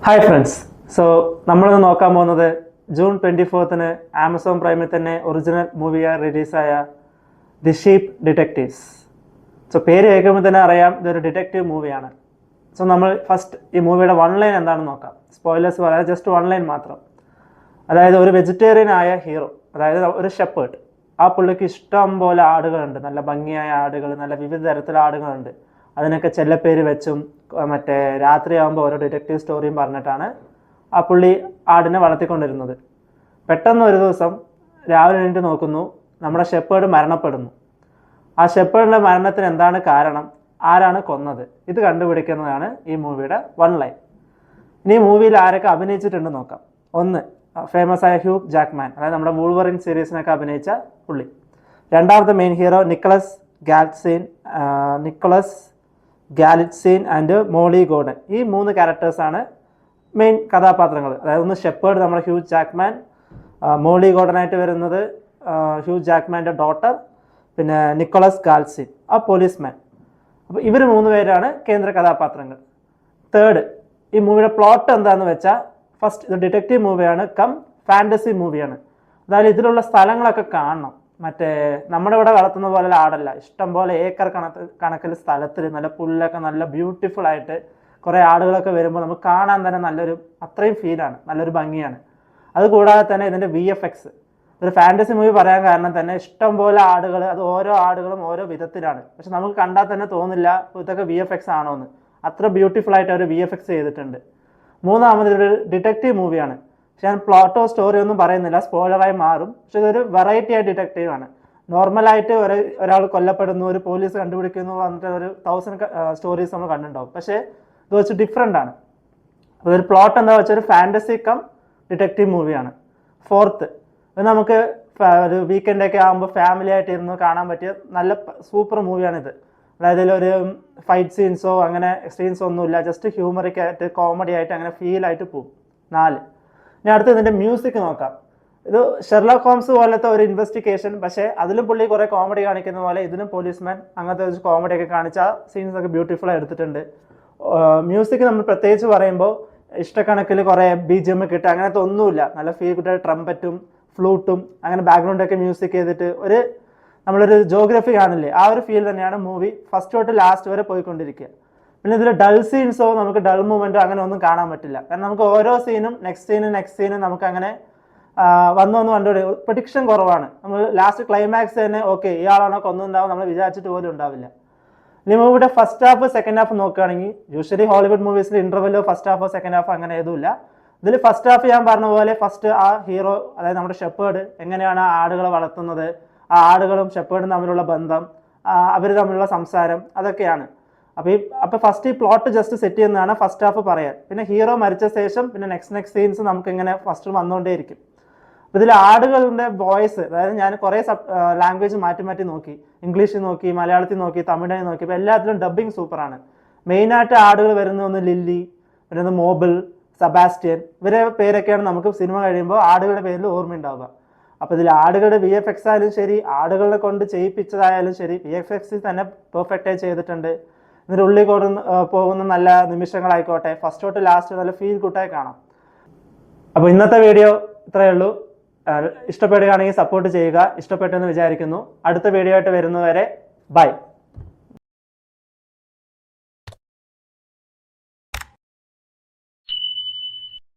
Hi friends. So നമ്മളിന്ന് നോക്കാൻ പോകുന്നത് ജൂൺ 24 ആമസോൺ പ്രൈമിൽ തന്നെ ഒറിജിനൽ മൂവിയായി റിലീസായ ദി ഷീപ്പ് ഡിറ്റക്റ്റീവ്സ്. സോ പേര് കേൾക്കുമ്പോൾ തന്നെ അറിയാം ഇതൊരു ഡിറ്റക്റ്റീവ് മൂവിയാണ്. സോ നമ്മൾ ഫസ്റ്റ് ഈ മൂവിയുടെ വൺ ലൈൻ എന്താണെന്ന് നോക്കാം. സ്പോയിലേഴ്സ് പറയാതെ ജസ്റ്റ് വൺ ലൈൻ മാത്രം. അതായത് ഒരു വെജിറ്റേറിയൻ ആയ ഹീറോ, അതായത് ഒരു ഷെപ്പേർഡ്, ആ പുള്ളിക്ക് ഇഷ്ടം പോലെ ആടുകളുണ്ട്, നല്ല ഭംഗിയായ ആടുകൾ, നല്ല വിവിധ തരത്തിലുള്ള ആടുകളുണ്ട്. അതിനൊക്കെ ചെല്ലപ്പേര് വെച്ചും മറ്റേ രാത്രിയാകുമ്പോൾ ഓരോ ഡിറ്റക്റ്റീവ് സ്റ്റോറിയും പറഞ്ഞിട്ടാണ് ആ പുള്ളി ആടിനെ വളർത്തിക്കൊണ്ടിരുന്നത്. പെട്ടെന്ന് ഒരു ദിവസം രാവിലെ എണീറ്റ് നോക്കുന്നു, നമ്മുടെ ഷെപ്പേർഡ് മരണപ്പെടുന്നു. ആ ഷെപ്പേർഡിൻ്റെ മരണത്തിന് എന്താണ് കാരണം, ആരാണ് കൊന്നത്, ഇത് കണ്ടുപിടിക്കുന്നതാണ് ഈ മൂവിയുടെ വൺ ലൈൻ. ഇനി ഈ മൂവിയിൽ ആരൊക്കെ അഭിനയിച്ചിട്ടുണ്ട് നോക്കാം. ഒന്ന്, ഫേമസ് ആയ ഹ്യൂ ജാക്ക്മാൻ, അതായത് നമ്മുടെ വൂൾവറിൻ സീരീസിനൊക്കെ അഭിനയിച്ച പുള്ളി. രണ്ടാമത്തെ main hero Nicholas Galitzine and Molly Gordon. ഈ മൂന്ന് ക്യാരക്ടേഴ്സാണ് മെയിൻ കഥാപാത്രങ്ങൾ. അതായത് ഒന്ന് ഷെപ്പേർഡ് നമ്മുടെ ഹ്യൂ ജാക്ക്മാൻ, മോളി ഗോർഡനായിട്ട് വരുന്നത് ഹ്യൂ ജാക്ക്മാൻ്റെ ഡോട്ടർ, പിന്നെ നിക്കോളസ് ഗാലിറ്റ്സീൻ ആ പോലീസ്മാൻ. അപ്പോൾ ഇവർ മൂന്ന് പേരാണ് കേന്ദ്ര കഥാപാത്രങ്ങൾ. തേർഡ്, ഈ മൂവിയുടെ പ്ലോട്ട് എന്താണെന്ന് വെച്ചാൽ, ഫസ്റ്റ് ഇത് ഡിറ്റക്റ്റീവ് മൂവിയാണ് കം ഫാൻറ്റസി മൂവിയാണ്. അതായത് ഇതിലുള്ള സ്ഥലങ്ങളൊക്കെ കാണണം. മറ്റേ നമ്മുടെ ഇവിടെ വളർത്തുന്ന പോലെ ആടല്ല, ഇഷ്ടം പോലെ ഏക്കർ കണക്കിൽ സ്ഥലത്തിൽ നല്ല പുല്ലൊക്കെ നല്ല ബ്യൂട്ടിഫുൾ ആയിട്ട് കുറേ ആടുകളൊക്കെ വരുമ്പോൾ നമുക്ക് കാണാൻ തന്നെ നല്ലൊരു അത്രയും ഫീലാണ്, നല്ലൊരു ഭംഗിയാണ്. അതുകൂടാതെ തന്നെ ഇതിൻ്റെ VFX, ഒരു ഫാൻറ്റസി മൂവി പറയാൻ കാരണം തന്നെ ഇഷ്ടം പോലെ ആടുകൾ, അത് ഓരോ ആടുകളും ഓരോ വിധത്തിലാണ്. പക്ഷെ നമുക്ക് കണ്ടാൽ തന്നെ തോന്നില്ല ഇതൊക്കെ VFX ആണോ എന്ന്. അത്ര ബ്യൂട്ടിഫുൾ ആയിട്ട് അവർ VFX ചെയ്തിട്ടുണ്ട്. മൂന്നാമത് ഒരു ഡിറ്റക്റ്റീവ് മൂവിയാണ്. പക്ഷെ ഞാൻ പ്ലോട്ടോ സ്റ്റോറി ഒന്നും പറയുന്നില്ല, സ്പോയിലറായി മാറും. പക്ഷെ ഇതൊരു വെറൈറ്റി ആയ ഡിറ്റക്റ്റീവ് ആണ്. നോർമലായിട്ട് ഒരാൾ കൊല്ലപ്പെടുന്നു, ഒരു പോലീസ് കണ്ടുപിടിക്കുന്നു പറഞ്ഞിട്ട് ഒരു 1000 സ്റ്റോറീസ് നമ്മൾ കണ്ടിട്ടുണ്ടാവും. പക്ഷേ ഇത് വെച്ച് ഡിഫറെൻ്റ് ആണ്. അതൊരു പ്ലോട്ട് എന്താ വെച്ചാൽ ഒരു ഫാൻറ്റസി കം ഡിറ്റക്റ്റീവ് മൂവിയാണ്. ഫോർത്ത്, ഇത് നമുക്ക് ഒരു വീക്കെൻഡൊക്കെ ആകുമ്പോൾ ഫാമിലി ആയിട്ട് ഇരുന്ന് കാണാൻ പറ്റിയ നല്ല സൂപ്പർ മൂവിയാണിത്. അതായത് ഇതിലൊരു ഫൈറ്റ് സീൻസോ അങ്ങനെ സീൻസോ ഒന്നുമില്ല, ജസ്റ്റ് ഹ്യൂമറിക്കായിട്ട് കോമഡി ആയിട്ട് അങ്ങനെ ഫീൽ ആയിട്ട് പോകും. 4, ഇനി അടുത്ത് ഇതിൻ്റെ മ്യൂസിക് നോക്കാം. ഇത് ഷെർലോക്ക് ഹോംസ് പോലത്തെ ഒരു ഇൻവെസ്റ്റിഗേഷൻ, പക്ഷേ അതിലും പുള്ളി കുറേ കോമഡി കാണിക്കുന്ന പോലെ ഇതിലും പോലീസ്മാൻ അങ്ങനത്തെ ഒരു കോമഡിയൊക്കെ കാണിച്ച സീൻസൊക്കെ ബ്യൂട്ടിഫുള്ളായി എടുത്തിട്ടുണ്ട്. മ്യൂസിക് നമ്മൾ പ്രത്യേകിച്ച് പറയുമ്പോൾ ഇഷ്ടക്കണക്കിൽ കുറേ BGM കിട്ടുക അങ്ങനത്തെ ഒന്നുമില്ല. നല്ല ഫീൽ കിട്ടിയ ട്രംപറ്റും ഫ്ലൂട്ടും അങ്ങനെ ബാക്ക്ഗ്രൗണ്ടൊക്കെ മ്യൂസിക് ചെയ്തിട്ട് നമ്മളൊരു ജോഗ്രഫി കാണില്ലേ, ആ ഒരു ഫീൽ തന്നെയാണ് മൂവി ഫസ്റ്റ് തൊട്ട് ലാസ്റ്റ് വരെ പോയിക്കൊണ്ടിരിക്കുക. പിന്നെ ഇതിൽ ഡൾ സീൻസോ നമുക്ക് ഡൾ മൂവ്മെൻറ്റോ അങ്ങനെ ഒന്നും കാണാൻ പറ്റില്ല. കാരണം നമുക്ക് ഓരോ സീനും നെക്സ്റ്റ് സീനും നമുക്ക് അങ്ങനെ വന്നു കണ്ടുപിടിക്കും. പ്രഡിക്ഷൻ കുറവാണ്. നമ്മൾ ലാസ്റ്റ് ക്ലൈമാക്സ് തന്നെ ഓക്കെ ഇയാളാണോ കൊന്നുണ്ടാവും നമ്മൾ വിചാരിച്ചിട്ട് പോലും ഉണ്ടാവില്ല. ഇനി മൂവിയുടെ ഫസ്റ്റ് ഹാഫ് സെക്കൻഡ് ഹാഫ് നോക്കുകയാണെങ്കിൽ, യൂഷ്വലി ഹോളിവുഡ് മൂവീസിൽ ഇന്റർവെല്ലോ ഫസ്റ്റ് ഹാഫോ സെക്കൻഡ് ഹാഫോ അങ്ങനെ ഏതുമില്ല. ഇതിൽ ഫസ്റ്റ് ഹാഫ് ഞാൻ പറഞ്ഞ പോലെ ഫസ്റ്റ് ആ ഹീറോ, അതായത് നമ്മുടെ ഷെപ്പേർഡ് എങ്ങനെയാണ് ആ ആടുകളെ വളർത്തുന്നത്, ആ ആടുകളും ഷെപ്പേർഡും തമ്മിലുള്ള ബന്ധം, അവർ തമ്മിലുള്ള സംസാരം, അതൊക്കെയാണ്. അപ്പോൾ ഫസ്റ്റ് ഈ പ്ലോട്ട് ജസ്റ്റ് സെറ്റ് ചെയ്യുന്നതാണ് ഫസ്റ്റ് ഹാഫ് പറയാൻ. പിന്നെ ഹീറോ മരിച്ച ശേഷം പിന്നെ നെക്സ്റ്റ് സീൻസ് നമുക്ക് ഇങ്ങനെ ഫസ്റ്റ് വന്നുകൊണ്ടേയിരിക്കും. അപ്പോൾ ഇതിൽ ആടുകളുടെ വോയിസ്, അതായത് ഞാൻ കുറേ ലാംഗ്വേജ് മാറ്റി നോക്കി, ഇംഗ്ലീഷിൽ നോക്കി, മലയാളത്തിൽ നോക്കി, തമിഴിൽ നോക്കി, ഇപ്പോൾ എല്ലാത്തിലും ഡബ്ബിങ് സൂപ്പറാണ്. മെയിനായിട്ട് ആടുകൾ വരുന്ന ഒന്ന് ലില്ലി, പിന്നെ ഒന്ന് മോബിൾ, സെബാസ്റ്റ്യൻ, ഇവരെ പേരൊക്കെയാണ് നമുക്ക് സിനിമ കഴിയുമ്പോൾ ആടുകളുടെ പേരിൽ ഓർമ്മയുണ്ടാവുക. അപ്പോൾ ഇതിൽ ആടുകളുടെ VFX ആയാലും ശരി, ആടുകളെ കൊണ്ട് ചെയ്യിപ്പിച്ചതായാലും ശരി, VFX തന്നെ പെർഫെക്റ്റായി ചെയ്തിട്ടുണ്ട്. ഇതിൻ്റെ ഉള്ളിൽ പോകുന്ന നല്ല നിമിഷങ്ങളായിക്കോട്ടെ, ഫസ്റ്റ് തൊട്ട് ലാസ്റ്റ് നല്ല ഫീൽ ഗുഡായി കാണാം. അപ്പോൾ ഇന്നത്തെ വീഡിയോ ഇത്രയേ ഉള്ളൂ. ഇഷ്ടപ്പെടുകയാണെങ്കിൽ സപ്പോർട്ട് ചെയ്യുക. ഇഷ്ടപ്പെട്ടെന്ന് വിചാരിക്കുന്നു. അടുത്ത വീഡിയോ ആയിട്ട് വരുന്നവരെ ബൈ.